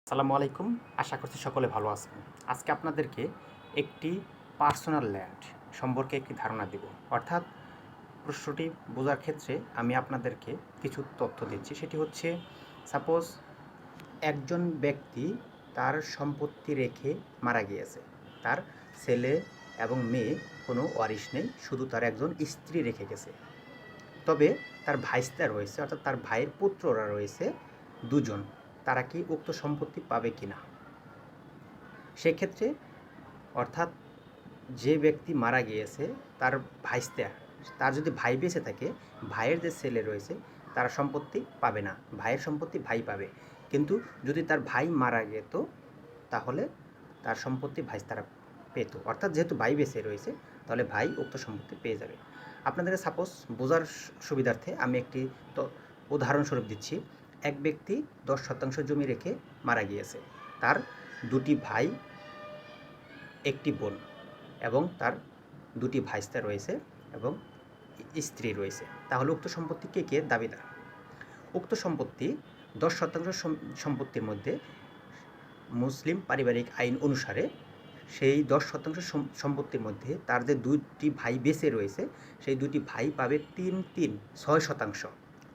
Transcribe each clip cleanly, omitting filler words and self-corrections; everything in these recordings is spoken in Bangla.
আসসালামু আলাইকুম। আশা করছি সকলে ভালো আছেন। আজকে আপনাদেরকে একটি পার্সোনাল ল্যান্ড সম্পর্কে একটি ধারণা দেব। অর্থাৎ প্রশ্নটি বোঝার ক্ষেত্রে আমি আপনাদেরকে কিছু তথ্য দিচ্ছি। সেটি হচ্ছে, সাপোজ একজন ব্যক্তি তার সম্পত্তি রেখে মারা গিয়েছে। তার ছেলে এবং মেয়ে কোনো ওয়ারিশ নেই, শুধু তার একজন স্ত্রী রেখে গেছে। তবে তার ভাইস্তা রয়েছে, অর্থাৎ তার ভাইয়ের পুত্ররা রয়েছে দুজন। তারা কি উক্ত সম্পত্তি পাবে কি না? সেক্ষেত্রে অর্থাৎ যে ব্যক্তি মারা গিয়েছে তার ভাইস্তা, তার যদি ভাই বেঁচে থাকে, ভাইয়ের যে ছেলে রয়েছে তারা সম্পত্তি পাবে না, ভাইয়ের সম্পত্তি ভাই পাবে। কিন্তু যদি তার ভাই মারা যেত তাহলে তার সম্পত্তি ভাইস্তারা পেত। অর্থাৎ যেহেতু ভাই বেঁচে রয়েছে তাহলে ভাই উক্ত সম্পত্তি পেয়ে যাবে। আপনাদেরকে সাপোজ বোঝার সুবিধার্থে আমি একটি উদাহরণস্বরূপ দিচ্ছি। এক ব্যক্তি 10% জমি রেখে মারা গিয়েছে। তার দুটি ভাই, একটি বোন এবং তার দুটি ভাইস্তা রয়েছে এবং স্ত্রী রয়েছে। তাহলে উক্ত সম্পত্তি কে কে দাবিদার? উক্ত সম্পত্তি 10% সম্পত্তির মধ্যে মুসলিম পারিবারিক আইন অনুসারে সেই 10% সম্পত্তির মধ্যে তার যে দুটি ভাই বেঁচে রয়েছে সেই দুটি ভাই পাবে 6%।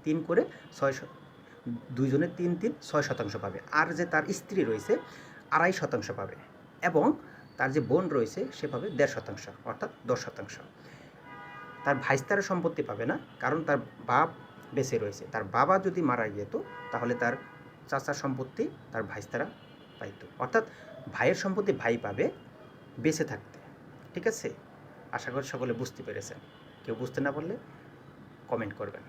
3 করে 6, দুইজনে 6% পাবে। আর যে তার স্ত্রী রয়েছে 2.5% পাবে এবং তার যে বোন রয়েছে সে পাবে 1.5%, অর্থাৎ 10%। তার ভাইস্তারা সম্পত্তি পাবে না, কারণ তার বাপ বেঁচে রয়েছে। তার বাবা যদি মারা যেত তাহলে তার চাচার সম্পত্তি তার ভাইস্তারা পাইত। অর্থাৎ ভাইয়ের সম্পত্তি ভাই পাবে বেঁচে থাকতে। ঠিক আছে? আশা করি সকলে বুঝতে পেরেছেন। কেউ বুঝতে না পারলে কমেন্ট করবেন।